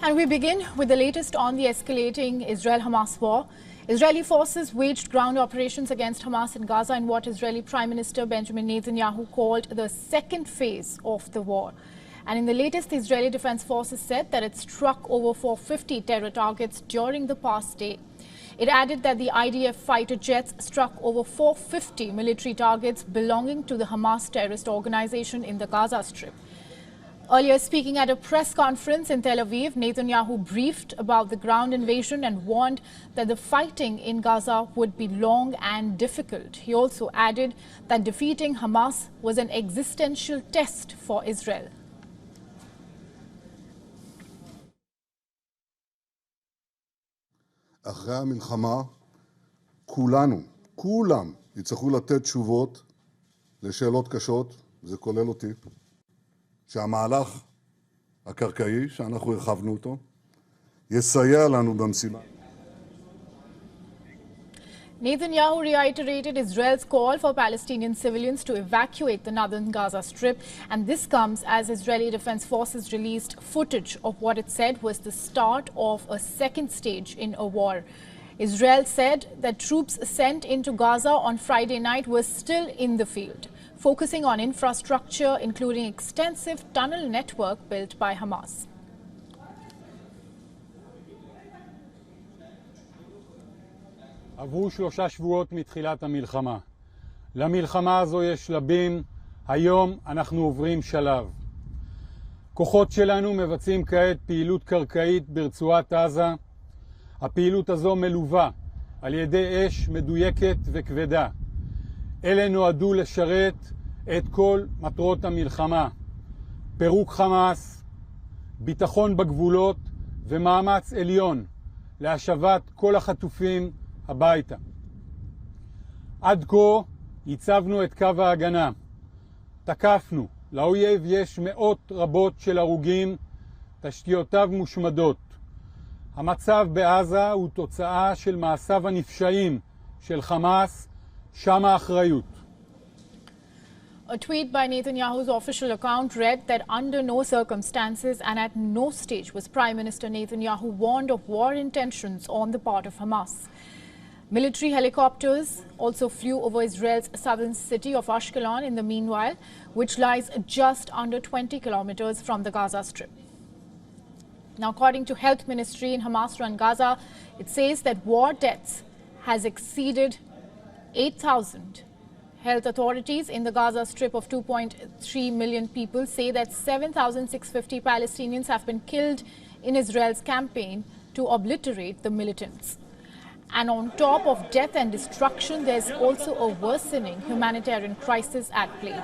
And we begin with the latest on the escalating Israel-Hamas war. Israeli forces waged ground operations against Hamas in Gaza in what Israeli Prime Minister Benjamin Netanyahu called the second phase of the war. And in the latest, the Israeli Defense Forces said that it struck over 450 terror targets during the past day. It added that the IDF fighter jets struck over 450 military targets belonging to the Hamas terrorist organization in the Gaza Strip. Earlier, speaking at a press conference in Tel Aviv, Netanyahu briefed about the ground invasion and warned that the fighting in Gaza would be long and difficult. He also added that defeating Hamas was an existential test for Israel. אחרי המלחמה, כולם יצטרכו לתת תשובות לשאלות קשות, זה כולל אותי. שהמהלך הקרקעי, שאנחנו הרחבנו אותו, יסייע לנו במשימה. Netanyahu reiterated Israel's call for Palestinian civilians to evacuate the northern Gaza Strip, and this comes as Israeli Defense Forces released footage of what it said was the start of a second stage in a war. Israel said that troops sent into Gaza on Friday night were still in the field, focusing on infrastructure, including extensive tunnel network built by Hamas. עברו 3 שבועות מתחילת המלחמה. למלחמה הזו יש שלבים, היום אנחנו עוברים שלב. כוחות שלנו מבצעים כעת פעילות קרקעית ברצועת עזה. הפעילות הזו מלווה על ידי אש מדויקת וכבדה. אלה נועדו לשרת את כל מטרות המלחמה. פירוק חמאס, ביטחון בגבולות ומאמץ עליון להשבת כל החטופים הביתה. עד כה הצבנו את קו ההגנה. תקפנו. לאויב יש מאות רבות של הרוגים, תשתיותיו מושמדות. המצב בעזה הוא תוצאה של מעשיו הנפשעים של חמאס, שם האחריות. A tweet by Netanyahu's official account read that under no circumstances and at no stage was Prime Minister Netanyahu warned of war intentions on the part of Hamas. Military helicopters also flew over Israel's southern city of Ashkelon in the meanwhile, which lies just under 20 kilometers from the Gaza Strip. Now, according to Health Ministry in Hamas-run Gaza, it says that war deaths has exceeded 8,000. Health authorities in the Gaza Strip of 2.3 million people say that 7,650 Palestinians have been killed in Israel's campaign to obliterate the militants. And on top of death and destruction, there's also a worsening humanitarian crisis at play.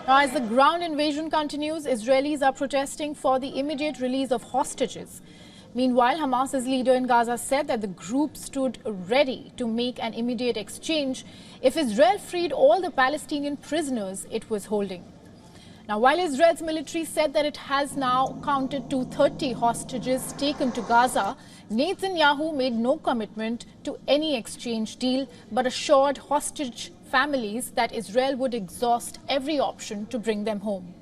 Now, as the ground invasion continues, Israelis are protesting for the immediate release of hostages. Meanwhile, Hamas's leader in Gaza said that the group stood ready to make an immediate exchange if Israel freed all the Palestinian prisoners it was holding. Now, while Israel's military said that it has now counted to 30 hostages taken to Gaza, Netanyahu made no commitment to any exchange deal but assured hostage families that Israel would exhaust every option to bring them home.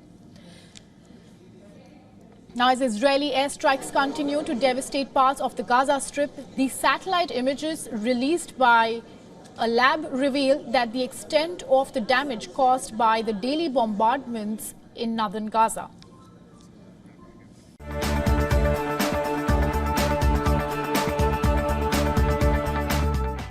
Now, as Israeli airstrikes continue to devastate parts of the Gaza Strip, the satellite images released by a lab reveal that the extent of the damage caused by the daily bombardments in northern Gaza.